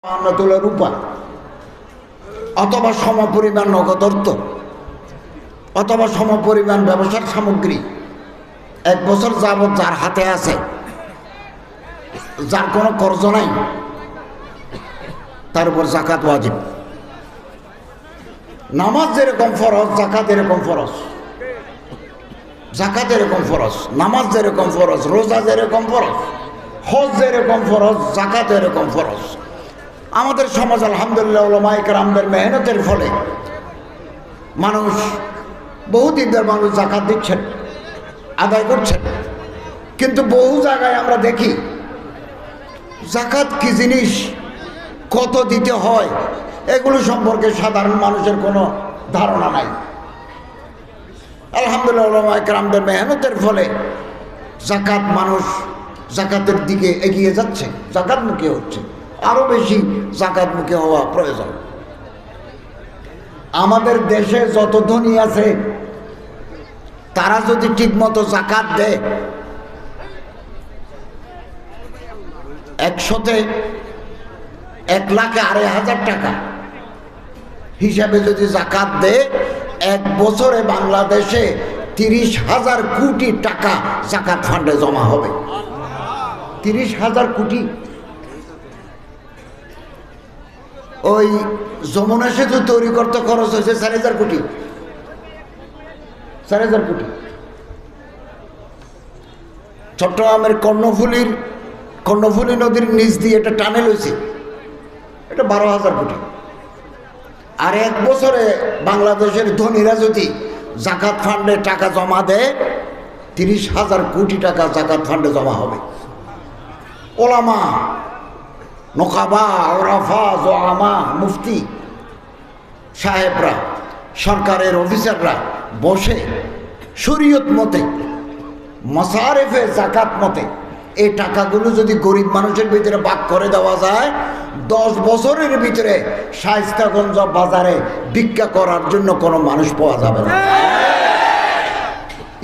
তুলে রূপা অথবা সমপরিমাণ নগদ অর্থ অথবা সমপরিমাণ ব্যবসার সামগ্রী 1 বছর যাবৎ যার হাতে আছে, যার কোনো কর্জ নাই, তার উপর জাকাত ওয়াজিব। নামাজ যেরকম ফরজ, জাকাত এরকম ফরজ। জাকাত এরকম ফরজ, নামাজ যেরকম ফরজ, রোজা যেরকম ফরজ, হজ যেরকম ফরজ, জাকাত এরকম ফরজ। আমাদের সমাজ আলহামদুলিল্লাহ উলামায়ে কেরামদের মেহনতের ফলে মানুষ বহু দিনদের মানুষ জাকাত দিচ্ছেন, আদায় করছেন। কিন্তু বহু জায়গায় আমরা দেখি জাকাত কি জিনিস, কত দিতে হয়, এগুলো সম্পর্কে সাধারণ মানুষের কোনো ধারণা নাই। আলহামদুলিল্লাহ উলামায়ে কেরামদের মেহনতের ফলে জাকাত মানুষ জাকাতের দিকে এগিয়ে যাচ্ছে, জাকাতমুখী হচ্ছে। আরও বেশি জাকাতমুখী হওয়া প্রয়োজন। আমাদের দেশে যত ধনী আছে তারা যদি ঠিকমতো জাকাত দেয়, 100-তে 1,02,000 টাকা হিসাবে যদি জাকাত দেয়, 1 বছরে বাংলাদেশে 30,000 কোটি টাকা জাকাত ফান্ডে জমা হবে। 30,000 কোটি। ওই যমুনা সেতু তৈরি করতে খরচ হয়েছে 4,000 কোটি। 4,000 কোটি। চট্টগ্রামের কর্ণফুলী নদীর নিচ দিয়ে এটা টানেল হয়েছে, এটা 12,000 কোটি। আর 1 বছরে বাংলাদেশের ধনীরা যদি জাকাত ফান্ডে টাকা জমা দেয়, 30,000 কোটি টাকা জাকাত ফান্ডে জমা হবে। ওলামা, নোকাবা, ওরাফা, জোয়ামা, মুফতি সাহেবরা, সরকারের অফিসাররা বসে শরীয়ত মতে, মাসারেফে জাকাত মতে এই টাকাগুলো যদি গরিব মানুষের ভিতরে ভাগ করে দেওয়া যায়, 10 বছরের ভিতরে শায়েস্তাগঞ্জ বাজারে ভিক্ষা করার জন্য কোনো মানুষ পাওয়া যাবে না।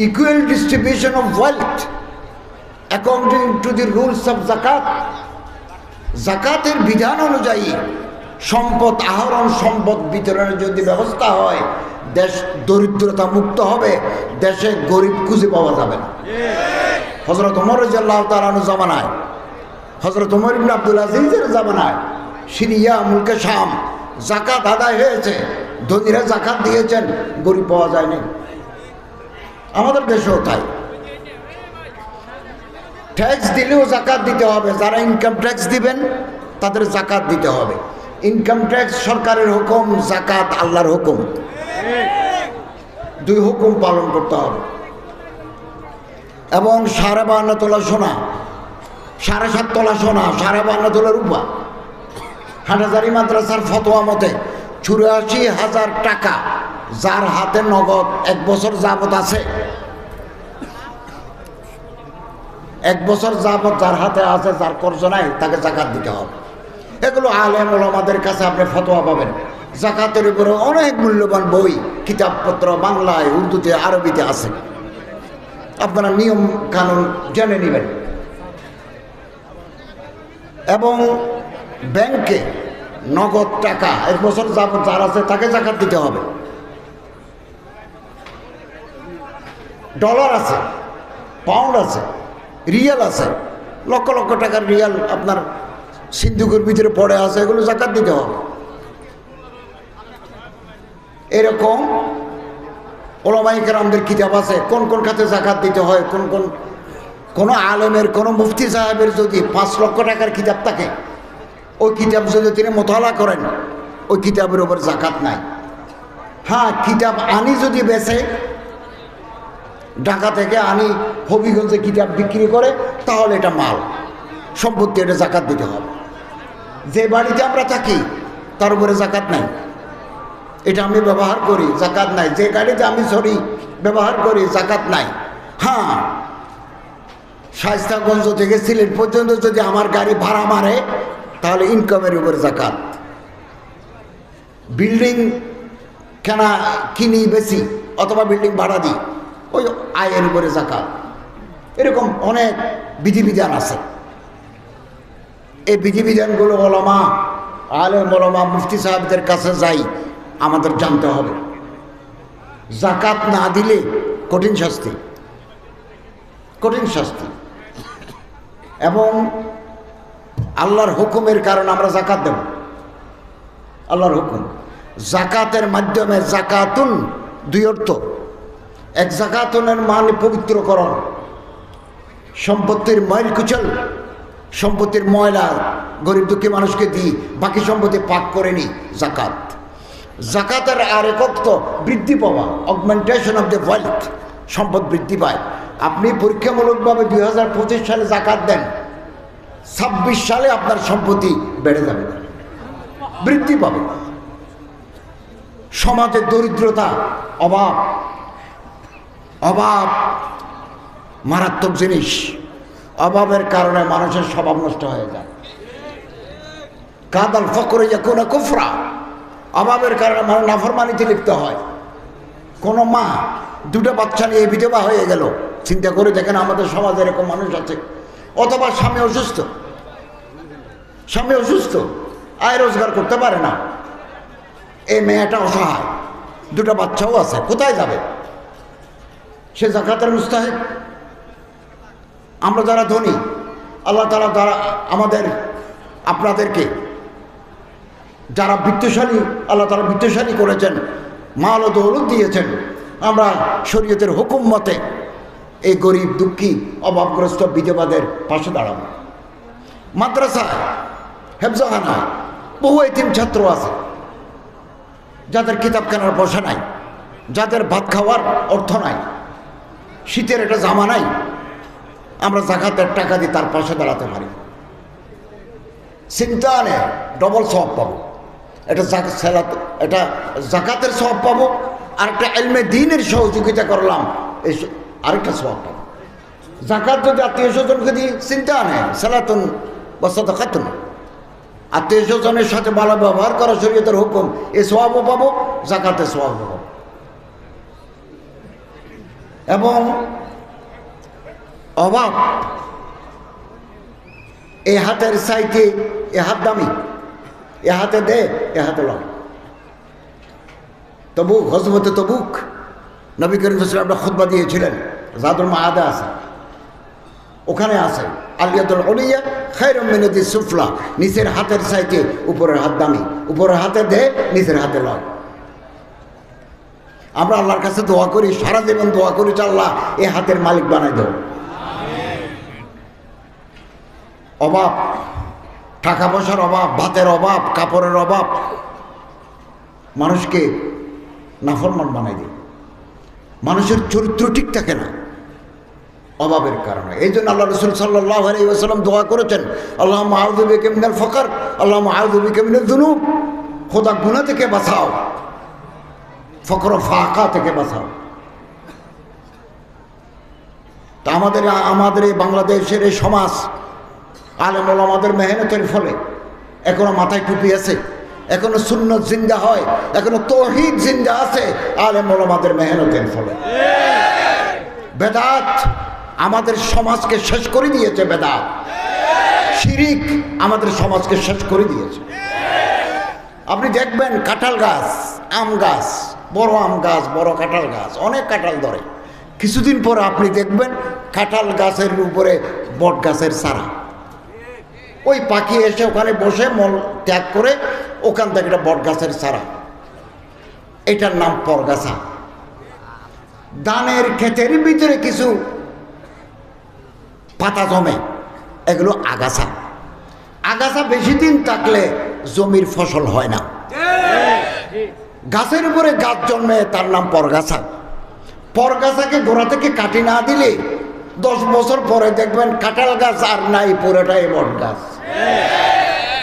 Equal distribution of wealth according to the rules of জাকাত। জাকাতের বিধান অনুযায়ী সম্পদ আহরণ, সম্পদ বিতরণের যদি ব্যবস্থা হয়, দেশ দরিদ্রতা মুক্ত হবে, দেশে গরিব খুঁজে পাওয়া যাবে না। হযরত ওমর রাদিয়াল্লাহু তাআলা আনহু জামানায়, হযরত ওমর ইবনে আব্দুল আজিজের জামানায় সিরিয়া, মুলকে শাম জাকাত আদায় হয়েছে, ধনীরা জাকাত দিয়েছেন, গরিব পাওয়া যায়নি। আমাদের দেশেও তাই। ট্যাক্স দিলেও জাকাত দিতে হবে। যারা ইনকাম ট্যাক্স দিবেন তাদের জাকাত দিতে হবে। ইনকাম ট্যাক্স সরকারের হুকুম, জাকাত আল্লাহর হুকুম। 2 হুকুম পালন করতে হবে। এবং 52.5 তোলা সোনা, 7.5 তোলা সোনা, 52.5 তোলা রূপা, হাটহাজারী মাদ্রাসার ফতোয়া মতে 84,000 টাকা যার হাতে নগদ 1 বছর যাবত আছে, 1 বছর যাবত যার হাতে আছে, যার কর্জ নাই, তাকে জাকাত দিতে হবে। এগুলো আলেম ওলামাদের কাছে আপনি ফতোয়া পাবেন। জাকাতের উপরে অনেক মূল্যবান বই, কিতাবপত্র বাংলায়, উর্দুতে, আরবিতে আছে। আপনারা নিয়ম কানুন জেনে নেবেন। এবং ব্যাংকে নগদ টাকা 1 বছর যাবত যার আছে তাকে জাকাত দিতে হবে। ডলার আছে, পাউন্ড আছে, রিয়াল আছে, লক্ষ লক্ষ টাকার রিয়াল আপনার সিন্ধুকের ভিতরে পড়ে আছে, এগুলো জাকাত দিতে হবে। এরকম ওলামায়ে কেরামদের কিতাব আছে কোন কোন খাতে জাকাত দিতে হয়, কোন আলেমের, কোন মুফতি সাহেবের যদি 5 লক্ষ টাকার কিতাব থাকে, ওই কিতাব যদি তিনি মোতালা করেন, ওই কিতাবের উপর জাকাত নাই। হ্যাঁ, কিতাব আনি যদি বেচে, ঢাকা থেকে আনি হবিগঞ্জে কিতাব বিক্রি করে, তাহলে এটা মাল সম্পত্তি, এটা জাকাত দিতে হবে। যে বাড়িতে আমরা থাকি তার উপরে জাকাত নাই, এটা আমি ব্যবহার করি, জাকাত নাই। যে গাড়িতে আমি চড়ি, ব্যবহার করি, জাকাত নাই। হ্যাঁ, শায়েস্তাগঞ্জ থেকে সিলেট পর্যন্ত যদি আমার গাড়ি ভাড়া মারে, তাহলে ইনকামের উপর জাকাত। বিল্ডিং কিনি বেশি অথবা বিল্ডিং ভাড়া দিই, ওই আয়ের উপরে জাকাত। এরকম অনেক বিধিবিধান আছে। এই বিধিবিধানগুলো ওলামা আলেম ওলামা মুফতি সাহেবদের কাছে যাই, আমাদের জানতে হবে জাকাত না দিলে কঠিন শাস্তি, কঠিন শাস্তি। এবং আল্লাহর হুকুমের কারণে আমরা জাকাত দেব, আল্লাহর হুকুম। জাকাতের মাধ্যমে জাকাতুন দুই অর্থ। এক জাকাতুনের মানে পবিত্রকরণ, সম্পত্তির ময়ল কুচল, সম্পত্তির ময়লা গরিব দুঃখী মানুষকে দিই, বাকি সম্পত্তি পাক করে নিই, জাকাত। জাকাতের আরেক অর্থ বৃদ্ধি পাওয়া, অগমেন্টেশন অফ দ্য ওয়েলথ, সম্পদ বৃদ্ধি পায়। আপনি পরীক্ষামূলকভাবে 2025 সালে জাকাত দেন, 26 সালে আপনার সম্পত্তি বেড়ে যাবে, বৃদ্ধি পাবে। সমাজের দরিদ্রতা, অভাব, অভাব মারাত্মক জিনিস। অভাবের কারণে মানুষের স্বভাব নষ্ট হয়ে যায়। কাদাল ফকরে ইয়াকুনা কুফরা, অভাবের কারণে মানুষ নাফরমানিতে লিপ্ত হয়। কোনো মা দুটো বাচ্চা নিয়ে বিধবা হয়ে গেল, চিন্তা করে দেখেন আমাদের সমাজে এরকম মানুষ আছে। অথবা স্বামী অসুস্থ, স্বামী অসুস্থ, আয় রোজগার করতে পারে না, এই মেয়েটা অসহায়, দুটো বাচ্চাও আছে, কোথায় যাবে? সে জাকাতের মুস্তাহিক। আমরা যারা ধনী, আল্লাহ তাআলা যারা আমাদের আপনাদেরকে যারা বিত্তশালী, আল্লাহ তাআলা বিত্তশালী করেছেন, মাল ও দৌলত দিয়েছেন, আমরা শরীয়তের হুকুম মতে এই গরিব দুঃখী অভাবগ্রস্ত বিধবাদের পাশে দাঁড়াবো। মাদ্রাসায়, হেফজাখানায় বহু এতিম ছাত্র আছে যাদের কিতাব কেনার পয়সা নাই, যাদের ভাত খাওয়ার অর্থ নাই, শীতের একটা জামা নাই। আমরা জাকাতের টাকা দিয়ে তার পাশে দাঁড়াতে পারি, চিন্তা আনে ডবল সওয়াব পাবো। এটা এটা জাকাতের সওয়াব পাবো, আর একটা ইলমে দ্বীনের সহযোগিতা করলাম, এই আরেকটা সওয়াব পাবো। জাকাত যদি আত্মীয় স্বজনকে দিই, চিন্তা আনে সালাতুন ওয়া সাদাকাতুন, আত্মীয় স্বজনের সাথে ভালো ব্যবহার করা শরীয়তের হুকুম, এই সওয়াবও পাবো, জাকাতের সওয়াবও পাবো। এবং অভাব, এ হাতের চাইতে এ হাত দামি, এ হাতে দে এ হাতে লয়। তবুক, হযরতে তবুক নবী করিম সাল্লাল্লাহু আলাইহি ওয়াসাল্লাম খুতবা দিয়েছিলেন, জাদুল মাআদা আছে, ওখানে আছে আলিয়াতুল উলিয়া খায়রুম মিনাদিস সুফলা, নিচের হাতের চাইতে উপরের হাত দামি, উপরের হাতে দে নিচের হাতে লয়। আমরা আল্লাহর কাছে দোয়া করি, সারা জীবন দোয়া করি, আল্লাহ এ হাতের মালিক বানাই দাও। অভাব, টাকা পয়সার অভাব, ভাতের অভাব, কাপড়ের অভাব মানুষকে নাফরমান বানাই দেয়। মানুষের চরিত্র ঠিক থাকে না অভাবের কারণে। এই জন্য আল্লাহ রাসূল সাল্লাল্লাহু আলাইহি ওয়াসাল্লাম দোয়া করেছেন, আল্লাহুম্মা আউযু বিকা মিনাল ফকর, আল্লাহুম্মা আউযু বিকা মিনাজ যুনুব, খোদা গুনাহ থেকে বাঁচাও, ফকর ও ফাকা থেকে বাঁচাও। তা আমাদের এই বাংলাদেশের এই সমাজ আলেম ওলামাদের মেহনতের ফলে এখনো মাথায় টুপি আছে, এখনো সুন্নত জিন্দা হয়, এখনো তৌহিদ জিন্দা আছে আলেম ওলামাদের মেহনতের ফলে। বেদাত আমাদের সমাজকে শেষ করে দিয়েছে, বেদাত শিরিক আমাদের সমাজকে শেষ করে দিয়েছে। আপনি দেখবেন কাঁঠাল গাছ, আম গাছ, বড় আম গাছ, বড় কাঁঠাল গাছ, অনেক কাঁঠাল ধরে, কিছুদিন পর আপনি দেখবেন কাঁঠাল গাছের উপরে বট গাছের চারা, ওই পাখি এসে ওখানে বসে মল ত্যাগ করে ওখান থেকে একটা বট গাছের চারা, এটার নাম পরগাছা। ধানের ক্ষেতের ভিতরে কিছু পাতা জমে, এগুলো আগাছা। আগাছা বেশি দিন থাকলে জমির ফসল হয় না। গাছের উপরে গাছ জন্মে, তার নাম পরগাছা। পরগাছাকে গোড়া থেকে কাটি না দিলে 10 বছর পরে দেখবেন কাঁঠাল গাছ আর নাই, পুরোটাই বট গাছ।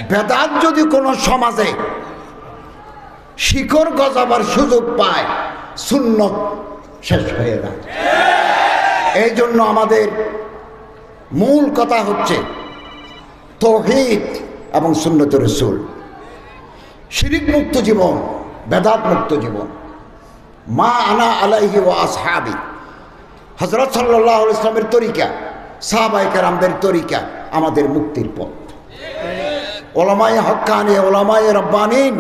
বেদাত যদি কোনো সমাজে শিকড় গজাবার সুযোগ পায়, সুন্নত শেষ হয়ে যায়। এই জন্য আমাদের মূল কথা হচ্ছে তাওহীদ এবং সুন্নতে রাসূল, শিরিক মুক্ত জীবন, বেদাত মুক্ত জীবন, মা আনা আলাইহি ওয়া আসহাবি, হযরত সাল্লাল্লাহু আলাইহি ওয়াসাল্লামের তরিকা, সাহাবায়ে কেরামদের তরিকা আমাদের মুক্তির পথ। ওলামায়ে হক্কানি, ওলামায়ে রব্বানিন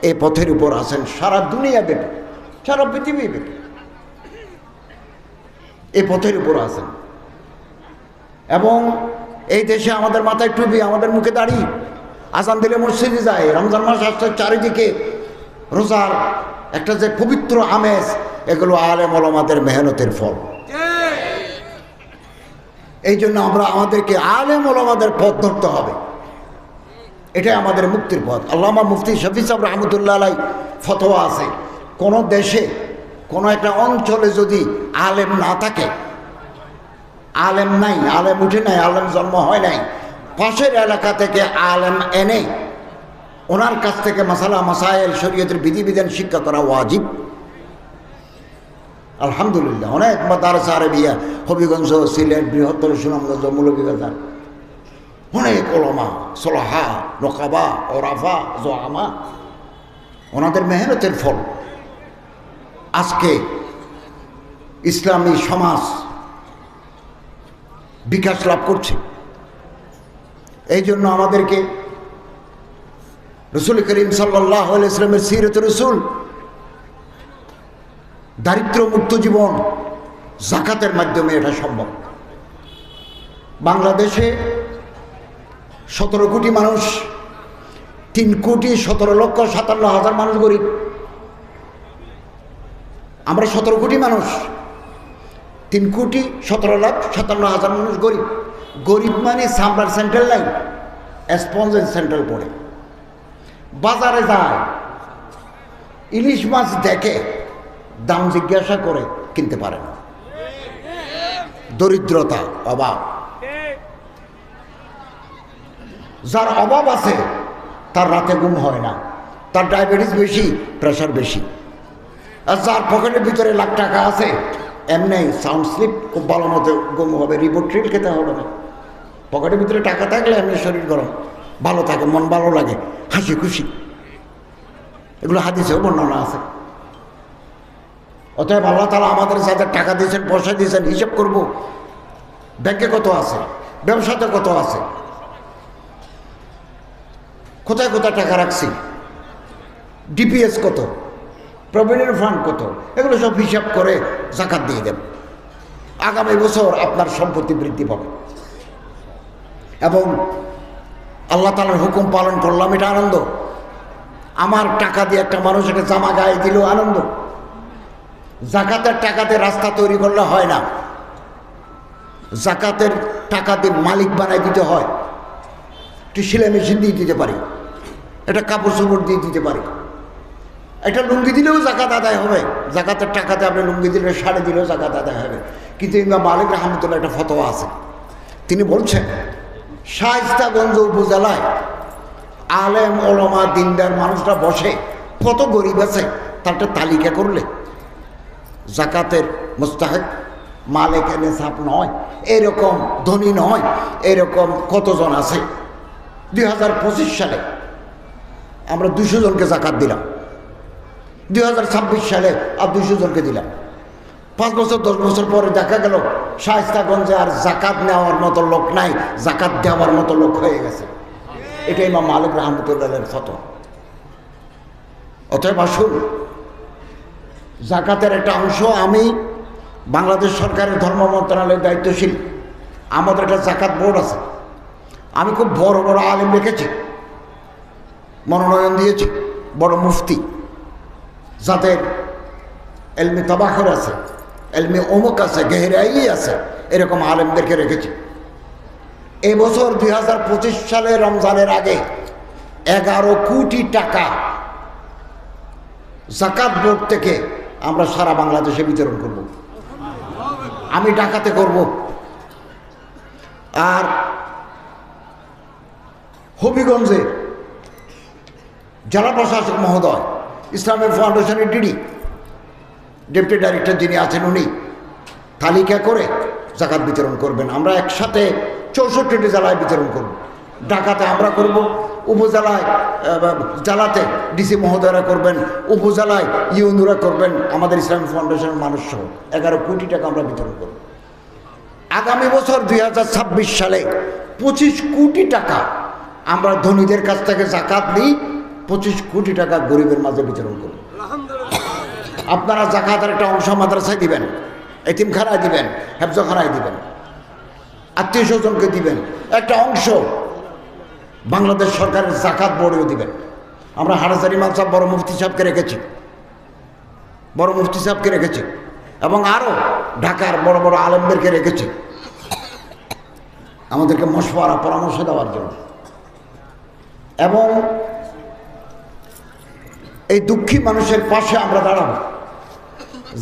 এই পথের উপর আছেন সারা দুনিয়া ব্যাপী, সারা পৃথিবী ব্যাপী এই পথের উপর আছেন। এবং এই দেশে আমাদের মাথায় টুপি, আমাদের মুখে দাড়ি, আজান দিলে মসজিদে যায়, রমজান মাস আসছে, চারিদিকে রোজার একটা যে পবিত্র আমেজ, এগুলো আলেম ওলামাদের মেহনতের ফল। এই জন্য আমাদেরকে আলেম ওলামাদের পথ ধরতে হবে, এটাই আমাদের মুক্তির পথ। আল্লামা মুফতি শফি সাহেব রহমতুল্লাহ আলাই ফতোয়া আছে, কোনো দেশে কোনো একটা অঞ্চলে যদি আলেম না থাকে, আলেম নাই, আলেম উঠে নাই, আলেম জন্ম হয় নাই, পাশের এলাকা থেকে আলেম এনে ওনার কাছ থেকে মাসালা মাসাইল শরীয়তের বিধিবিধান শিক্ষা করা ওয়াজিব। আলহামদুলিল্লাহ অনেক মাদ্রাসা আরবিয়া, হবিগঞ্জ, সিলেট, বৃহত্তর সুনামগঞ্জ, মৌলভীবাজার, অনেক ওলামা, সোলাহা, নকাবা, ওরাফা, জোয়ামা, ওনাদের মেহনতের ফল আজকে ইসলামী সমাজ বিকাশ লাভ করছে। এই জন্য আমাদেরকে রসুল করিম সাল্লাল্লাহু আলাইহি ওয়াসাল্লামের সিরাত রসুল, দারিদ্র মুক্ত জীবন যাকাতের মাধ্যমে এটা সম্ভব। বাংলাদেশে 17 কোটি মানুষ, 3,17,57,000 মানুষ গরিব। আমরা 17 কোটি মানুষ, 3,17,57,000 মানুষ গরিব। গরিব মানে সামরার সেন্ট্রাল লাইন, স্পঞ্জের সেন্ট্রাল পড়ে, বাজারে যায়, ইলিশ মাছ দেখে, দাম জিজ্ঞাসা করে কিনতে পারে না। দরিদ্রতা, অভাব। যার অভাব আছে তার রাতে ঘুম হয় না, তার ডায়াবেটিস বেশি, প্রেশার বেশি। আর যার পকেটের ভিতরে লাখ টাকা আছে, এমনি সাউন্ড স্লিপ, খুব ভালো মতো ঘুম হবে, রিবোট্রিল খেতে হবে না। পকেটের ভিতরে টাকা থাকলে এমনি শরীর গরম, ভালো থাকে, মন ভালো লাগে, হাসি খুশি। এগুলো হাদিসেও বর্ণনা আছে। অতএব আল্লাহ তাআলা আমাদের যাদের টাকা দিয়েছেন, পয়সা দিয়েছেন, হিসাব করব ব্যাংকে কত আছে, ব্যবসাতে কত আছে, কোথায় কোথায় টাকা রাখছি, ডিপিএস কত, প্রভিডেন্ট ফান্ড কত, এগুলো সব হিসাব করে যাকাত দিয়ে দেন। আগামী বছর আপনার সম্পত্তি বৃদ্ধি পাবে। এবং আল্লাহ তাআলার হুকুম পালন করলাম, এটা আনন্দ। আমার টাকা দিয়ে একটা মানুষ একটা জামা গায়ে দিল, আনন্দ। যাকাতের টাকাতে রাস্তা তৈরি করলে হয় না, যাকাতের টাকা দিয়ে মালিক বানাই দিতে হয়। একটি সেলাই মেশিন দিয়ে দিতে পারি, এটা কাপড় চোপড় দিয়ে দিতে পারি, একটা লুঙ্গি দিলেও যাকাত আদায় হবে। যাকাতের টাকাতে আপনি লুঙ্গি দিলে, শাড়ি দিলেও যাকাত আদায় হবে। কিন্তু ইমাম মালিক রাহমাতুল্লাহ একটা ফতোয়া আছে, তিনি বলছেন শায়েস্তাগঞ্জ উপজেলায় আলেম ওলামা দিনদার মানুষরা বসে, কত গরিব আছে তার একটা তালিকা করলে যাকাতের মুস্তাহিক, মালিক নিসাব নয়, এরকম ধনী নয়, এরকম কতজন আছে। 2025 সালে আমরা 200 জনকে যাকাত দিলাম, 2026 সালে আর 200 জনকে দিলাম। 5 বছর 10 বছর পরে দেখা গেল শায়েস্তাগঞ্জে আর যাকাত নেওয়ার মতো লোক নাই, যাকাত দেওয়ার মতো লোক হয়ে গেছে। এটাই ইমাম মালিক রাহমাতুল্লাহের ফতোয়া। অতএব আসুন, যাকাতের একটা অংশ, আমি বাংলাদেশ সরকারের ধর্ম মন্ত্রণালয়ের দায়িত্বশীল, আমাদের একটা যাকাত বোর্ড আছে। আমি খুব বড় বড় আলেম রেখেছি, মনোনয়ন দিয়েছি, বড় মুফতি, যাদের এলমি তাবাখর আছে, এলমি অমুক আছে, গেহরাই আছে, এরকম আলেমদেরকে রেখেছি। এই বছর 2025 সালে রমজানের আগে 11 কোটি টাকা যাকাত বোর্ড থেকে আমরা সারা বাংলাদেশে বিতরণ করব। আমি ঢাকাতে করব, আর হবিগঞ্জে জেলা প্রশাসক মহোদয়, ইসলামিক ফাউন্ডেশনের ডেপুটি ডাইরেক্টর যিনি আছেন, উনি তালিকা করে যাকাত বিতরণ করবেন। আমরা একসাথে 64টি জেলায় বিতরণ করব। ঢাকাতে আমরা করব, উপজেলায় জেলাতে ডিসি মহোদয়রা করবেন, উপজেলায় ইউনুরা করবেন, আমাদের ইসলামিক ফাউন্ডেশনের মানুষ সহ 11 কোটি টাকা আমরা বিতরণ করব। আগামী বছর 2026 সালে 25 কোটি টাকা আমরা ধনীদের কাছ থেকে জাকাত নিই, 25 কোটি টাকা গরিবের মাঝে বিতরণ করি। আপনারা জাকাতের একটা অংশ মাদ্রাসায় দিবেন, এতিমখানায় দিবেন, হেফজখানায় দিবেন, আত্মীয় স্বজনকে দিবেন, একটা অংশ বাংলাদেশ সরকারের জাকাত বোর্ডেও দিবেন। আমরা হাটাজারি ইমাম সাহেব বড় মুফতি সাহেবকে রেখেছি, বড় মুফতি সাহেবকে রেখেছি, এবং আরও ঢাকার বড় বড় আলেমদেরকে রেখেছি আমাদেরকে মশওয়ারা পরামর্শ দেওয়ার জন্য। এবং এই দুঃখী মানুষের পাশে আমরা দাঁড়াবো।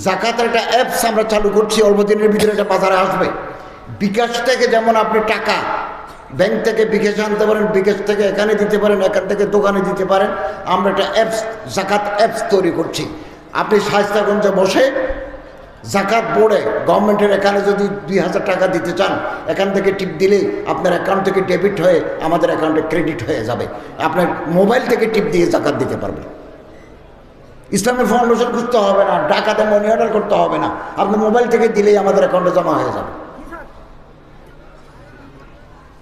জাকাতের একটা অ্যাপস আমরা চালু করছি, অল্প দিনের ভিতরে এটা বাজারে আসবে। বিকাশ থেকে যেমন আপনি টাকা ব্যাংক থেকে বিকাশে আনতে পারেন, বিকাশ থেকে এখানে দিতে পারেন, এখান থেকে দোকানে দিতে পারেন, আমরা একটা অ্যাপস, জাকাত অ্যাপস তৈরি করছি। আপনি শায়েস্তাগঞ্জে বসে জাকাত বোর্ডে গভর্নমেন্টের এখানে যদি 2000 টাকা দিতে চান, এখান থেকে টিপ দিলেই আপনার অ্যাকাউন্ট থেকে ডেবিট হয়ে আমাদের অ্যাকাউন্টে ক্রেডিট হয়ে যাবে। আপনার মোবাইল থেকে টিপ দিয়ে জাকাত দিতে পারবেন। ইসলামের ফাউন্ডেশন খুঁজতে হবে না, টাকাতে মানি অর্ডার করতে হবে না, আপনি মোবাইল থেকে দিলেই আমাদের অ্যাকাউন্টে জমা হয়ে যাবে।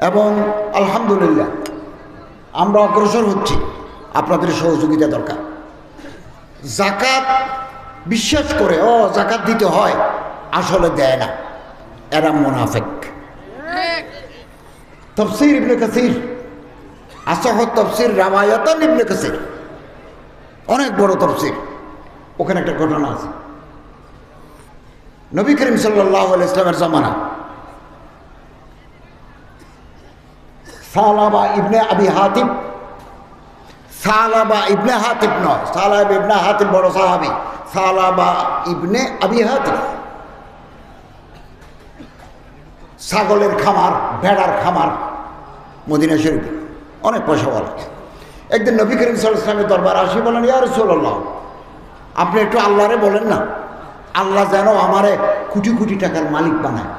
এবং আলহামদুলিল্লাহ আমরা অগ্রসর হচ্ছি, আপনাদের সহযোগিতা দরকার। জাকাত বিশ্বাস করে জাকাত দিতে হয়, আসলে দেয় না, এরা মুনাফিক। তাফসীর ইবনে কাসির, আসাহ তাফসীর রাওয়ায়াতান ইবনে কাসির, অনেক বড় তাফসীর, ওখানে একটা ঘটনা আছে। নবী করিম সাল্লাল্লাহু আলাইহি ওয়াসাল্লামের জামানা সালাবা ইবনে আবি হাতিব, সালাবা ইবনে হাতিব নয়, সালাবা ইবনে হাতিব বড় সাহাবী, সালাবা ইবনে আবি হাতিব ছাগলের খামার, ভেড়ার খামার মদিনা শরীফে, অনেক পয়সাওয়ালা। একদিন নবী করিম সাল্লাল্লাহু আলাইহি ওয়াসাল্লামের দরবার আসি, বলেন ইয়া রাসূলুল্লাহ, আপনি একটু আল্লাহরে বলেন না, আল্লাহ যেন আমারে কোটি কোটি টাকার মালিক বানায়।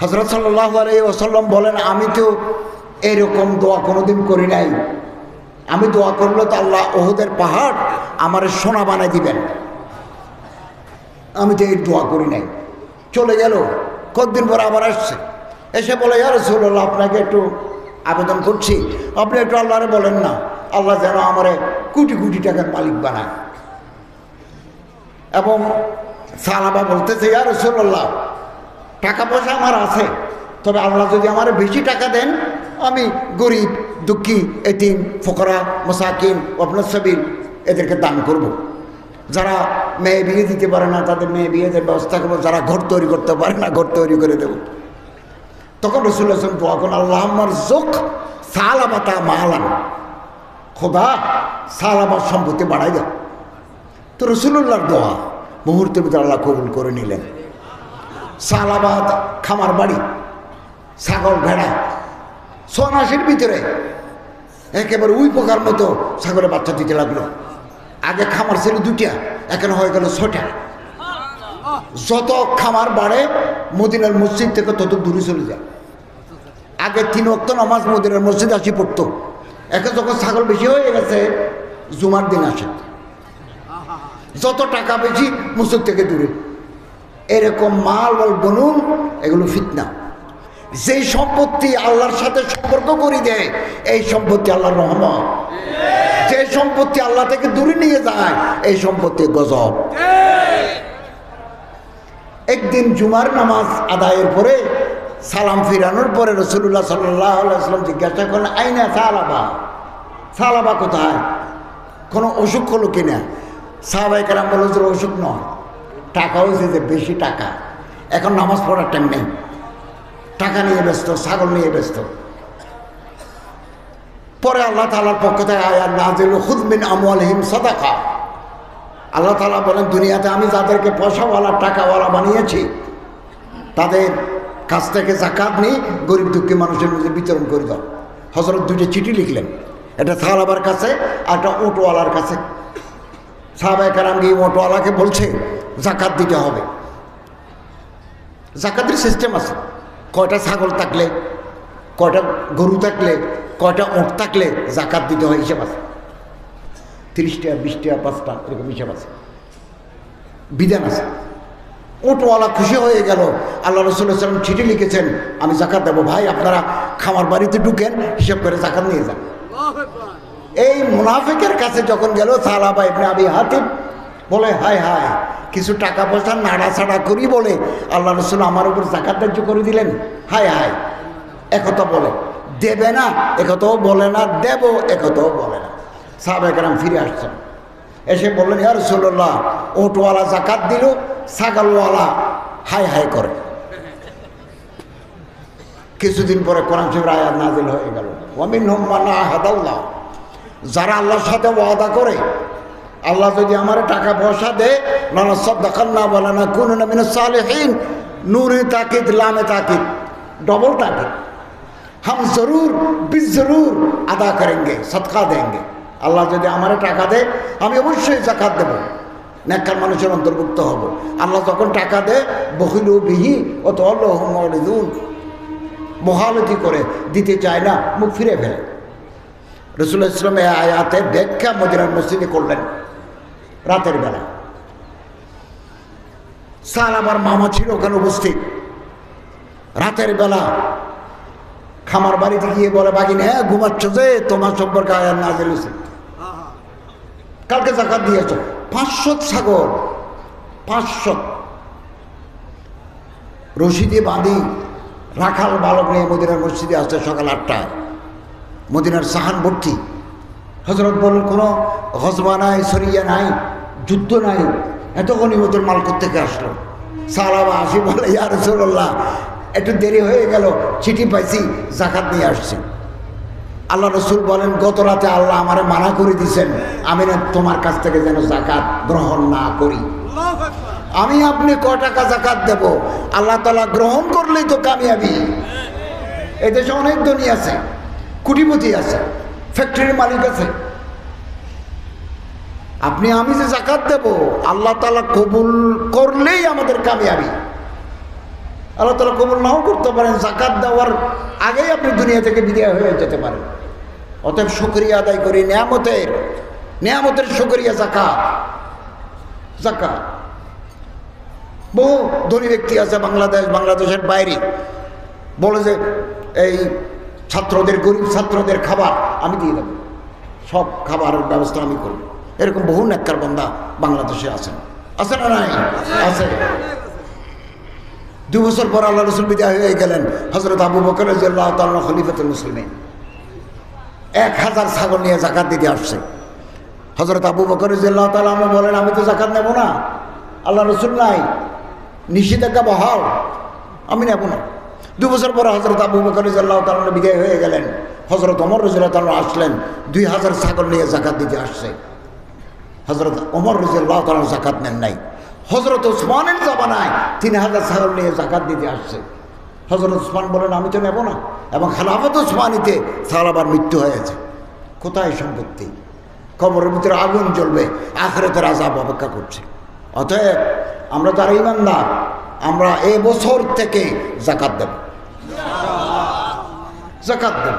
হযরত সাল্লাল্লাহু আলাইহি ওয়াসাল্লাম বলেন, আমি তো এরকম দোয়া কোনোদিন করি নাই, আমি দোয়া করলে তো আল্লাহ ওহুদের পাহাড় আমারে সোনা বানায় দিবেন, আমি তো এই দোয়া করি নাই। চলে গেল, কয়েকদিন পর আবার আসছে, এসে বলে ইয়া রাসূলুল্লাহ, আপনাকে একটু আবেদন করছি, আপনি একটু আল্লাহরে বলেন না, আল্লাহ যেন আমারে কোটি কোটি টাকার মালিক বানায়। এবং সালাবা বলতেছে, ইয়া রাসূলুল্লাহ, টাকা পয়সা আমার আছে, তবে আল্লাহ যদি আমার বেশি টাকা দেন, আমি গরিব, দুঃখী, এতিম, ফকরা, মাসাকিন, ওয়াবনাস সাবিল এদেরকে দান করব। যারা মেয়ে বিয়ে দিতে পারে না তাদের মেয়ে বিয়েদের ব্যবস্থা করবো, যারা ঘর তৈরি করতে পারে না ঘর তৈরি করে দেব। তখন রাসূলুল্লাহ সাল্লাল্লাহু আলাইহি ওয়াসাল্লাম দোয়া করেন, আল্লাহুম্মা রযুক সালাবাতা মালান, খোদা সালাবার সম্পত্তি বাড়াই দাও। তো রাসূলুল্লাহর দোয়া মুহূর্তের ভিতরে আল্লাহ কবুল করে নিলেন। সালাবাদ খামার বাড়ি, ছাগল ভেড়া 6 মাসের ভিতরে একেবারে উই পোকার মতো ছাগলের বাচ্চা দিতে লাগলো। আগে খামার ছিল 2টা, এখন হয়ে গেল 6টা। যত খামার বাড়ে মদিনার মসজিদ থেকে তত দূরে চলে যায়। আগে 3 ওয়াক্ত নামাজ মদিনার মসজিদে আসি পড়তো, এখন যখন ছাগল বেশি হয়ে গেছে জুমার দিন আসে। যত টাকা বেশি মসজিদ থেকে দূরে। এরকম মাল বল বনুন, এগুলো ফিতনা। যেই সম্পত্তি আল্লাহর সাথে সম্পর্ক করে দেয়, এই সম্পত্তি আল্লাহর রহমত। যে সম্পত্তি আল্লাহ থেকে দূরে নিয়ে যায়, এই সম্পত্তি গজব। একদিন জুমার নামাজ আদায়ের পরে সালাম ফিরানোর পরে রাসূলুল্লাহ সাল্লাল্লাহু আলাইহি ওয়াসাল্লাম জিজ্ঞাসা করলেন, আইনা সালাবা, সালাবা কোথায়, কোনো অসুখ হলো কিনা? সাহাবায়ে কেরাম বলল, যে অসুখ নয়, টাকা হয়েছে যে বেশি টাকা, এখন নামাজ পড়ার টাইম নেই, টাকা নিয়ে ব্যস্ত, ছাগল নিয়ে ব্যস্ত। পরে আল্লাহ তাআলার পক্ষ থেকে আয়াত নাযিল, খুয মিন আমওয়ালিহিম সাদাকা। আল্লাহ তাআলা বলেন, দুনিয়াতে আমি যাদেরকে পয়সাওয়ালা টাকাওয়ালা বানিয়েছি তাদের কাছ থেকে জাকাত নিয়ে গরিব দুঃখী মানুষের মধ্যে বিতরণ করে দাও। হযরত 2টা চিঠি লিখলেন, একটা সাহাবার কাছে আর একটা অটোওয়ালার কাছে। সাহাবায়ে কেরাম গিয়ে অটোওয়ালাকে বলছে জাকাত দিতে হবে। জাকাতের সিস্টেম আছে, কয়টা ছাগল থাকলে, কয়টা গরু থাকলে, কয়টা ওঁট থাকলে জাকাত দিতে হয় হিসেব আছে। 30 টাকা, 20 টাকা, 5টা এরকম হিসেব আছে, বিধান আছে। অটোওয়ালা খুশি হয়ে গেল। আল্লাহ রাসূল সাল্লাল্লাহু আলাইহি ওয়াসাল্লাম চিঠি লিখেছেন, আমি জাকাত দেবো। ভাই আপনারা খামার বাড়িতে ঢুকেন, হিসাব করে জাকাত নিয়ে যান। এই মুনাফিকের কাছে যখন গেল সালাবা ইবনে আবি হাতিম, বলে হায় হায়, কিছু টাকা পয়সা নাড়াছাড়া করি বলে আল্লাহ রসুল আমার উপর জাকাত ধার্য করে দিলেন। হায় হায়, একথা বলে, দেবে না একথাও বলে না, দেব একথাও বলে না। সাহাবায়ে কেরাম ফিরে আসছেন, এসে বললেন ইয়া রাসূলুল্লাহ, ওটওয়ালা জাকাত দিল, ছাগলওয়ালা হায় হায় করে। কিছুদিন পরে কোরআন শরীফের আয়াত নাযিল হয়ে গেল, ওয়া মিনহুম মান আহাদাল্লাহ, যারা আল্লাহর সাথে ওয়াদা করে, আল্লাহ যদি আমার টাকা পয়সা দেয়, লানা সাদাকান্না ওয়া লানাকুনুনা মিনাস সালিহিন, নূরে তাকিদ লামে তাকিদ, डबल ताकीद, हम जरूर बिजरूर अदा करेंगे, सदका देंगे। আল্লাহ যদি আমারে টাকা দেয় আমি অবশ্যই যাকাত দেব, নেককার মানুষের অন্তর্ভুক্ত হব। আল্লাহ যখন টাকা দেয় বখিলু বিহি ও তাওয়াল্লাহুম মুরিদুন, মহালতি করে দিতে চায় না, মুখ ফিরে ফেলে। রাসূলুল্লাহ সাল্লাল্লাহু আলাইহি ওয়াসাল্লাম এই আয়াতের ব্যাখ্যা মদিনার মসজিদে করলেন রাতের বেলা। সালাবার মামা ছিল ওখানে উপস্থিত। রাতের বেলা খামার বাড়িতে গিয়ে বলে, বাগিন হ্যাঁ ঘুমাচ্ছ যে, তোমার সম্পর্কে আয়াত নাযিল হয়েছে, কালকে যাকাত দিয়েছ 500 ছাগল, 500 রশিদে বাঁধি রাখাল বালক নিয়ে মদিনার মসজিদে আসছে সকাল 8টায়। মদিনার সাহান ভর্তি। হযরত বলেন কোনো গজবা নাই, সরিয়া নাই, যুদ্ধ নাই, এত গনিমতের মাল কোত্থেকে আসলো? সাহাবা আসি বলে ইয়া রাসূলুল্লাহ, একটু দেরি হয়ে গেল, চিঠি পাইছি, যাকাত নিয়ে আসছি। আল্লাহ রসুল বলেন, গত রাতে আল্লাহ আমারে মানা করে দিয়েছেন আমি না তোমার কাছ থেকে যেন যাকাত গ্রহণ না করি। আমি আপনি ক টাকা যাকাত দেব, আল্লাহ তাআলা গ্রহণ করলেই তো কামিয়াবি। এদেশে অনেক ধনী আছে, কোটিপতি আছে, ফ্যাক্টরির মালিক আছে। আপনি আমি যে যাকাত দেব, আল্লাহ তাআলা কবুল করলেই আমাদের কামিয়াবি। আল্লাহ তাআলা কবুল নাও করতে পারেন, যাকাত দেওয়ার আগেই আপনি দুনিয়া থেকে বিদায় হয়ে যেতে পারেন। অতএব শুকরিয়া আদায় করি, নেয়ামতের শুকরিয়া যাকাত। যাকাত বহু ধনী ব্যক্তি আছে বাংলাদেশের বাইরে, বলে যে এই ছাত্রদের, গরিব ছাত্রদের খাবার আমি দিয়ে দেব, সব খাবারের ব্যবস্থা আমি করি। এরকম বহু নেককার বান্দা বাংলাদেশে আছেন, আছে না নাই? আছে। 2 বছর পর আল্লাহ রসুল বিদায় হয়ে গেলেন। হযরত আবু বকর রাদিয়াল্লাহু তাআলা খলিফাতুল মুসলিমিন 1000 ছাগল নিয়ে যাকাত দিতে আসছে। হযরত আবু বকর রাদিয়াল্লাহু তাআলা বলেন, আমি তো যাকাত নেব না, আল্লাহ রসুল নাই, নিষেধাজ্ঞা বহাল, আমি নেব না। 2 বছর পরে হযরত আবু বকর রাদিয়াল্লাহু তাআলা বিদায় হয়ে গেলেন। হযরত ওমর রাদিয়াল্লাহু তাআলা আসলেন, 2000 ছাগল নিয়ে যাকাত দিতে আসছে। হযরত ওমর রাদিয়াল্লাহু তাআলা যাকাত নেন নাই। হযরত ওসমানের জামানায় 3000 ছাগল নিয়ে যাকাত দিতে আসছে। হযরত ওসমান বলেন, আমি তো নেব না, এবং খেলাফত ওসমানীতে সাহাবার মৃত্যু হয়েছে। কোথায় সম্পত্তি? কবরের ভিতরে আগুন জ্বলবে, আখিরাতের আযাব অপেক্ষা করছে। অতএব আমরা যারা ঈমানদার, আমরা এই বছর থেকে যাকাত দেব, যাকাত দেব।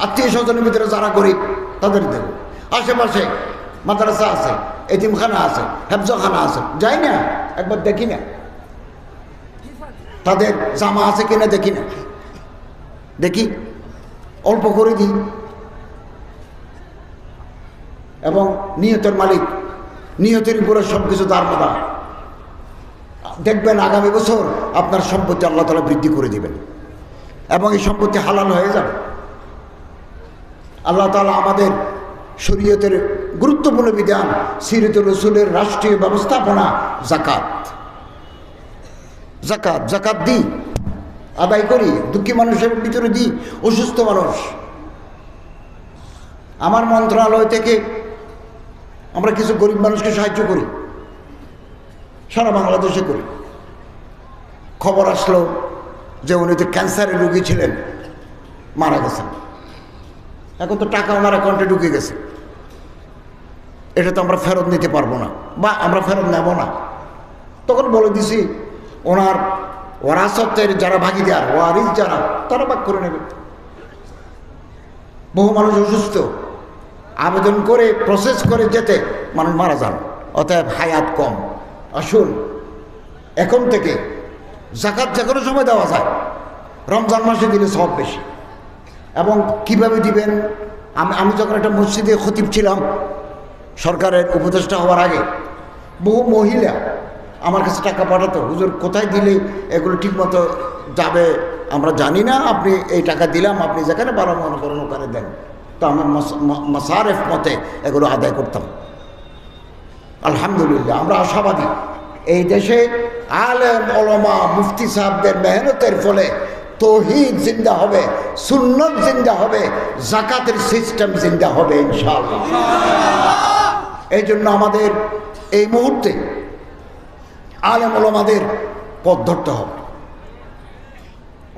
আত্মীয় স্বজনের ভিতরে যারা গরিব তাদের দেব। আশেপাশে মাদ্রাসা আছে, এতিমখানা আছে, হেফজখানা আছে, যাই না একবার দেখি না, তাদের জামা আছে কিনা দেখি না, দেখি অল্প করে দিই। এবং নিয়তের মালিক, নিয়তের উপরে সব কিছু দাঁড়াদা। দেখবেন আগামী বছর আপনার সম্পত্তি আল্লাহ তাআলা বৃদ্ধি করে দিবেন এবং এই সম্পত্তি হালাল হয়ে যাবে। আল্লাহ তাআলা আমাদের শরীয়তের গুরুত্বপূর্ণ বিধান, সিরাতুর রাসূলের রাষ্ট্রীয় ব্যবস্থাপনা যাকাত। যাকাত যাকাত দিই, আদায় করি, দুঃখী মানুষের ভিতরে দিই, অসুস্থ মানুষ। আমার মন্ত্রণালয় থেকে আমরা কিছু গরিব মানুষকে সাহায্য করি, সারা বাংলাদেশে করি। খবর আসলো যে উনি তো ক্যান্সারের রোগী ছিলেন, মারা গেছেন। এখন তো টাকা ওনার অ্যাকাউন্টে ঢুকে গেছে, এটা তো আমরা ফেরত নিতে পারবো না, বা আমরা ফেরত নেব না। তখন বলে দিছি ওনার ওয়ারাসতের যারা ভাগিদার, ওয়ারিস যারা, তারা ভাগ করে নেবে। বহু মানুষ অসুস্থ, আবেদন করে প্রসেস করে যেতে মানুষ মারা যান। অতএব হায়াত কম। আসুন এখন থেকে যাকাত যে কোনো সময় দেওয়া যায়, রমজান মাসে দিলে সব বেশি। এবং কিভাবে দিবেন। আমি যখন একটা মসজিদে খতিব ছিলাম সরকারের উপদেষ্টা হওয়ার আগে, বহু মহিলা আমার কাছে টাকা পাঠাতো, হুজুর কোথায় দিলে এগুলো ঠিকমতো যাবে আমরা জানি না, আপনি এই টাকা দিলাম, আপনি যেখানে ভালো মনে করেন ওখানে দেন। তো আমার মাসারেফ মতে এগুলো আদায় করতাম। আলহামদুলিল্লাহ আমরা আশাবাদী এই দেশে আলেম ওলামা মুফতি সাহেবদের মেহনতের ফলে তৌহিদ জিন্দা হবে, সুন্নত জিন্দা হবে, যাকাতের সিস্টেম জিন্দা হবে ইনশাআল্লাহ। এই জন্য আমাদের এই মুহূর্তে আলেম ওলামাদের পথ ধরতে হবে।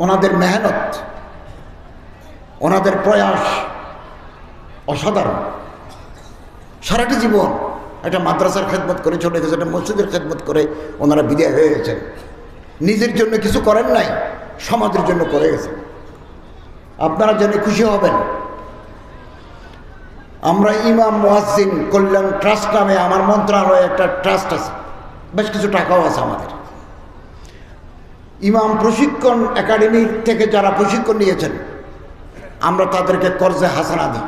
ওনাদের মেহনত, ওনাদের প্রয়াস অসাধারণ। সারাটি জীবন একটা মাদ্রাসার খেদমত করে চলে গেছে, একটা মসজিদের খেদমত করে ওনারা বিদায় হয়ে গেছেন। নিজের জন্য কিছু করেন নাই, সমাজের জন্য করে গেছেন। আপনারা জেনে খুশি হবেন, আমরা ইমাম মুয়াজ্জিন কল্যাণ ট্রাস্ট নামে আমার মন্ত্রণালয়ে একটা ট্রাস্ট আছে, বেশ কিছু টাকাও আছে আমাদের। ইমাম প্রশিক্ষণ একাডেমি থেকে যারা প্রশিক্ষণ নিয়েছেন আমরা তাদেরকে কর্জে হাসানা দিই,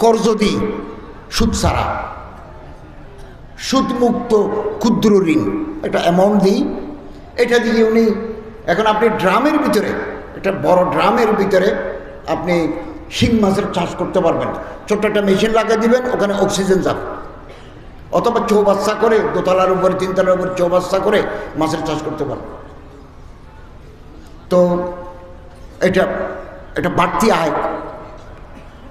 কর্জ দিই, সুদ ছাড়া, সুদমুক্ত ক্ষুদ্র ঋণ একটা অ্যামাউন্ট দিই। এটা দিয়ে উনি এখন আপনি ড্রামের ভিতরে, একটা বড় ড্রামের ভিতরে আপনি শিং মাছের চাষ করতে পারবেন। ছোট্ট একটা মেশিন লাগিয়ে দিবেন, ওখানে অক্সিজেন যাবে, অথবা চৌবাচ্চা করে দোতলার উপরে তিনতলার উপরে চৌবাচ্চা করে মাছের চাষ করতে পারবেন। তো এটা বাড়তি আয়।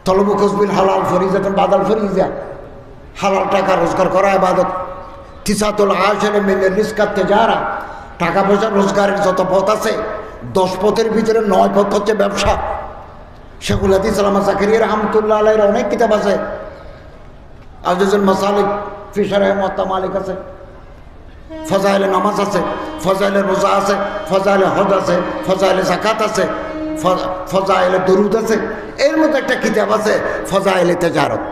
তলবু কসবিল হালাল ফরিজাতুন বাদাল ফরিজা, হালাল টাকা রোজগার করা ইবাদত। তিসাতুল আশরে মিনের রিজকাত তিজারা, টাকা পয়সা রোজগারের যত পথ আছে 10 পথের ভিতরে 9 পথ হচ্ছে ব্যবসা। শেখুল হাদিস আল্লামা জাকারিয়া রাহমাতুল্লাহ আলাইহির অনেক কিতাব আছে, আজিজুল মাসালিক ফি শারহ মুওয়াত্তা মালিক আছে, ফজাইলে নামাজ আছে, ফজাইলে রোজা আছে, ফজাইলে হজ আছে, ফজাইলে যাকাত আছে, ফজাইলে দরুদ আছে। এর মধ্যে একটা কিতাব আছে ফজাইলে তিজারত,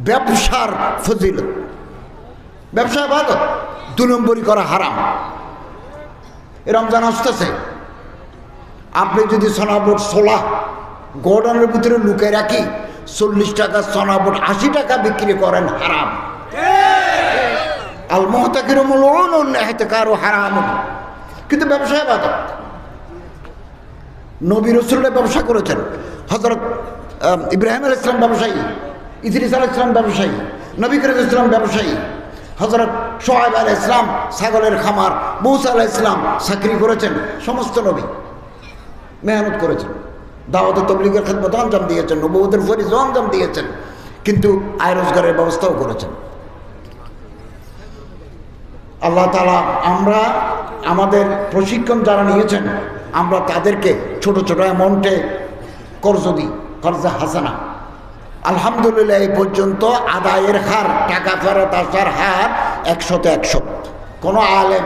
ব্যবসার ফজিলত। ব্যবসা ইবাদত, 2 নম্বরই করা হারাম। রমজান আসতেছে, আপনি যদি সোনাবোট 16 গোডাউনের ভিতরে লুকিয়ে রাখি 40 টাকা সোনাবোট 80 টাকা বিক্রি করেন, হারাম। আল মুহতাকিরু মালউনুন ইহতিকারু হারাম। কিন্তু ব্যবসা ইবাদত। নবী রাসূলরা ব্যবসা করেছেন। হযরত ইব্রাহিম আলাইহিস সালাম ব্যবসায়ী, ইদ্রিস আলাইহিস সালাম ব্যবসায়ী, নবী করিম আলাইহিস সালাম ব্যবসায়ী, হযরত শুআয়ব আলাইহিস সালাম ছাগলের খামার, মূসা আলাইহিস সালাম চাকরি করেছেন। সমস্ত নবী মেহনত করেছেন, দাওয়াত ও তাবলীগের খেদমত আঞ্জাম দিয়েছেন, নবুয়তের ফরিজা আঞ্জাম দিয়েছেন, কিন্তু আয় রোজগারের ব্যবস্থাও করেছেন। আল্লাহ তাআলা আমরা আমাদের প্রশিক্ষণ যারা নিয়েছেন আমরা তাদেরকে ছোট ছোট অ্যামাউন্টে কর্জ দিই, কর্জে হাসানা। আলহামদুলিল্লাহ এই পর্যন্ত আদায়ের হার, টাকা ফেরত আসার হার 100-তে 100। কোনো আলেম,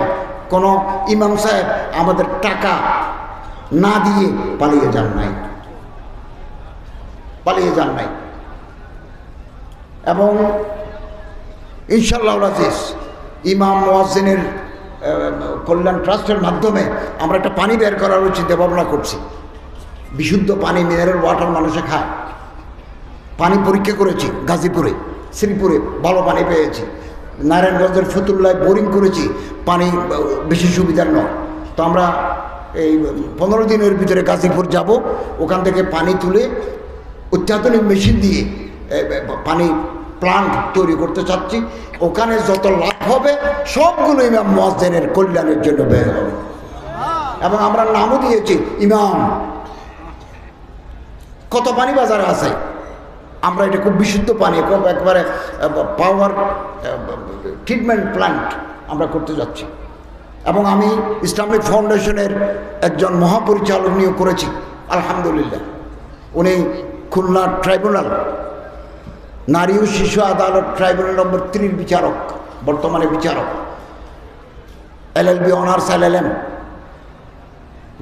কোনো ইমাম সাহেব আমাদের টাকা না দিয়ে পালিয়ে যান নাই। এবং ইনশাআল্লাহ আজিজ ইমাম মুয়াজ্জিনের কল্যাণ ট্রাস্টের মাধ্যমে আমরা একটা পানি বের করার চিন্তা ভাবনা করছি। বিশুদ্ধ পানি, মিনারেল ওয়াটার মানুষে খায়। পানি পরীক্ষা করেছি গাজীপুরে, শ্রীপুরে ভালো পানি পেয়েছি। নারায়ণগঞ্জের ফতুল্লায় বোরিং করেছি, পানি বেশি সুবিধার নয়। তো আমরা এই 15 দিনের ভিতরে গাজীপুর যাব, ওখান থেকে পানি তুলে অত্যাধুনিক মেশিন দিয়ে পানি প্লান্ট তৈরি করতে চাচ্ছি। ওখানে যত লাভ হবে সবগুলো ইমাম মুয়াজ্জিনের কল্যাণের জন্য ব্যয় হবে। এবং আমরা নামও দিয়েছি ইমাম। কত পানি বাজারে আছে, আমরা এটা খুব বিশুদ্ধ পানি, খুব একবারে পাওয়ার ট্রিটমেন্ট প্ল্যান্ট আমরা করতে যাচ্ছি। এবং আমি ইসলামিক ফাউন্ডেশনের একজন মহাপরিচালক নিয়োগ করেছি আলহামদুলিল্লাহ। উনি খুলনা ট্রাইব্যুনাল, নারী ও শিশু আদালত ট্রাইব্যুনাল নম্বর 3 বিচারক, বর্তমানে বিচারক, LLB অনার্স, LLM,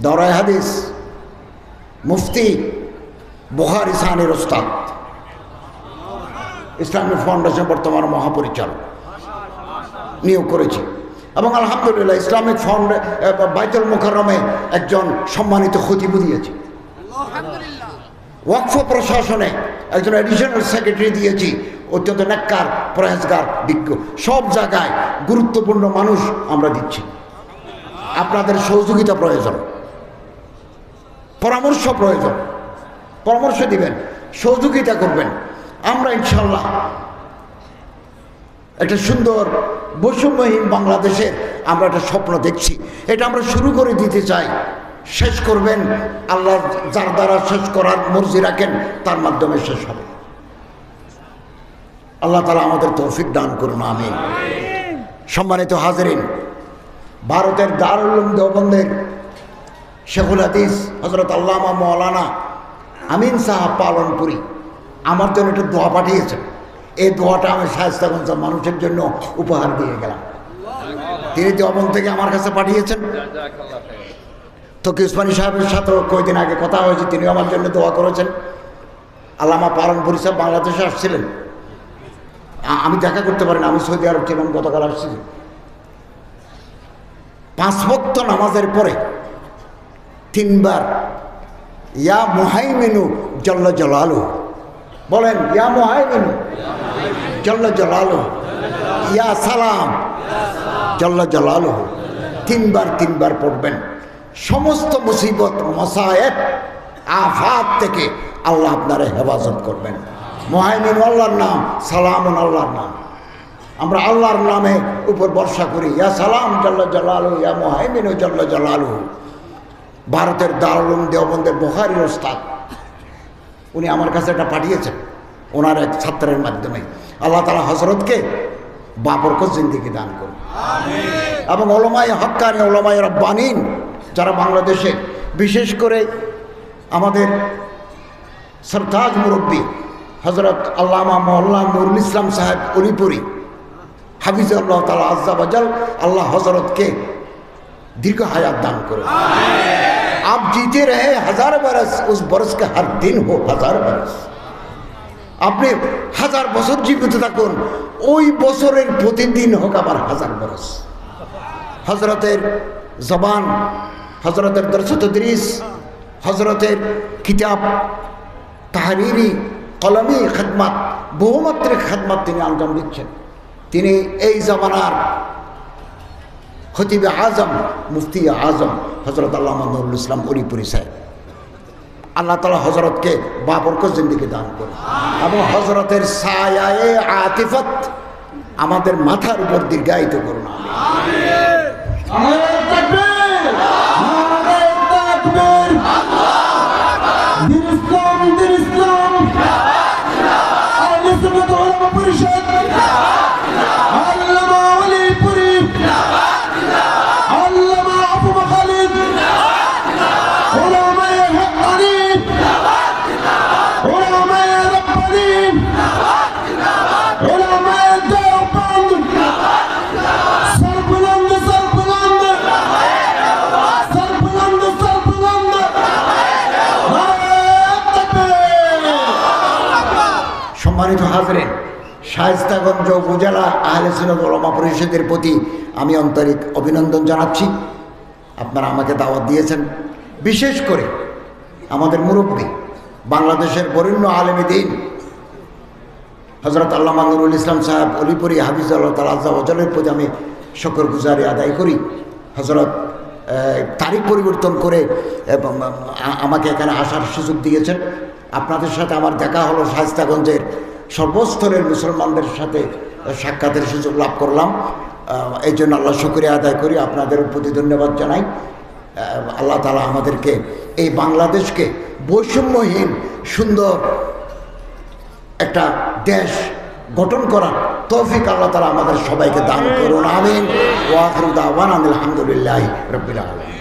দাওরায়ে হাদিস, মুফতি, বুখারী সানির ওস্তাদ, ইসলামিক ফাউন্ডেশন বর্তমান মহাপরিচালক নিয়োগ করেছি। এবং আলহামদুলিল্লাহ ইসলামিক ফাউন্ড বাইতুল মুকাররমে একজন সম্মানিত খতিব দিয়েছি, ওয়াকফ প্রশাসনে একজন অ্যাডিশনাল সেক্রেটারি দিয়েছি, অত্যন্ত নেককার পরহেজগার বিজ্ঞ। সব জায়গায় গুরুত্বপূর্ণ মানুষ আমরা দিচ্ছি। আপনাদের সহযোগিতা প্রয়োজন, পরামর্শ প্রয়োজন, পরামর্শ দিবেন, সহযোগিতা করবেন। আমরা ইনশাল্লাহ একটা সুন্দর বৈষম্যহীন বাংলাদেশের আমরা একটা স্বপ্ন দেখছি। এটা আমরা শুরু করে দিতে চাই, শেষ করবেন আল্লাহ যার দ্বারা শেষ করার মর্জি রাখেন, তার মাধ্যমে শেষ হবে। আল্লাহ তাআলা আমাদের তৌফিক দান করুন, আমিন। সম্মানিত হাজরিন, ভারতের দারুল উলুম দেওবন্দের শেখুল হাদিস হযরত আল্লামা মাওলানা আমিন সাহেব পালনপুরি আমার জন্য একটা দোয়া পাঠিয়েছেন। এই দোয়াটা আমি শায়েস্তাগঞ্জের মানুষের জন্য উপহার দিয়ে গেলাম। তিনি দেওবন্দ থেকে আমার কাছে পাঠিয়েছেন। তকি উসমানী সাহেবের সাথেও কয়েকদিন আগে কথা হয়েছে, তিনিও আমার জন্য দোয়া করেছেন। আল্লামা পালনপুরি সাহেব বাংলাদেশে আসছিলেন, আমি দেখা করতে পারিনি, আমি সৌদি আরব ছিলাম, গতকাল আসছি। 5 ওয়াক্ত নামাজের পরে 3 বার ইয়া মুহাইমিনু জাল্লা জালালুহু বলেন, ইয়া মুহাইমিনু জাল্লা জালালুহু, ইয়া সালাম জাল্লা জালালুহু। 3 বার পড়বেন। সমস্ত মুসিবত, মসায়েব, আফাত থেকে আল্লাহ আপনারা হেফাজত করবেন। মুহাইমিন আল্লাহর নাম, সালামুন আল্লাহর নাম। আমরা আল্লাহর নামে উপর ভরসা করি। ইয়া সালাম জাল্লা জালালুহু, ইয়া মুহাইমিনু জাল্লা জালালুহু। ভারতের দারুল উলুম দেওবন্দের বুখারীর ওস্তাদ উনি আমার কাছে এটা পাঠিয়েছেন, ওনার এক ছাত্রের মাধ্যমে। আল্লাহ তাআলা হযরতকে বাবরকত জিন্দেগি দান করুন, এবং উলামায়ে হক্কানি, উলামায়ে রব্বানীন যারা বাংলাদেশে, বিশেষ করে আমাদের সরতাজ মুরব্বী হযরত আল্লামা মাওলানা নুরুল ইসলাম সাহেব অলিপুরি হাফিজাহুল্লাহ তাআলা আজ্জা ওয়াজাল, আল্লাহ হযরতকে दीर्घ हयात दान करो। आप जीते रहे 1000 बरस, उस बरस का हर दिन हो 1000 बरस। আপনি 1000 বছর জীবিত থাকুন, ওই বছরের প্রতিদিন হোক আবার 1000 বরস। হযরতের জবান, হযরতের দরস তদরিস, হযরতের কিতাব তাহরিরি কলমি খিদমত, বহুমাত্রিক খিদমত তিনি আঞ্জাম দিচ্ছেন। তিনি এই জামানার খতিব আজম, মুফতি আজম হযরত আল্লামা নুরুল ইসলাম অলিপুরি সাহেব। আল্লাহ তাআলা হযরতকে বাবরকত জিন্দেগি দান করুন, এবং হযরতের ছায়ায়ে আতিফত আমাদের মাথার উপর দীর্ঘায়িত করুন, আমিন। সম্মানিত হাজরিন, শায়েস্তাগঞ্জ উপজেলা আহলে সুন্নাত উলামা পরিষদের প্রতি আমি আন্তরিক অভিনন্দন জানাচ্ছি। আপনারা আমাকে দাওয়াত দিয়েছেন। বিশেষ করে আমাদের মুরব্বী, বাংলাদেশের বরেণ্য আলেমে দ্বীন হযরত আল্লামা নুরুল ইসলাম সাহেব অলিপুরি হাফিজাহুল্লাহ তাআলা আজ্জা ওয়াজালের প্রতি আমি শুকরগুজারি আদায় করি। হযরত তারিখ পরিবর্তন করে আমাকে এখানে আসার সুযোগ দিয়েছেন। আপনাদের সাথে আমার দেখা হলো, শায়েস্তাগঞ্জের সর্বস্তরের মুসলমানদের সাথে সাক্ষাতের সুযোগ লাভ করলাম। এই জন্য আল্লাহ শুকরিয়া আদায় করি, আপনাদের প্রতি ধন্যবাদ জানাই। আল্লাহ তাআলা আমাদেরকে এই বাংলাদেশকে বৈষম্যহীন সুন্দর একটা দেশ গঠন করার তৌফিক আল্লাহ তাআলা আমাদের সবাইকে দান করুন, আমিন। ওয়া আখিরু দাওয়ানা আলহামদুলিল্লাহি রাব্বিল আলামিন।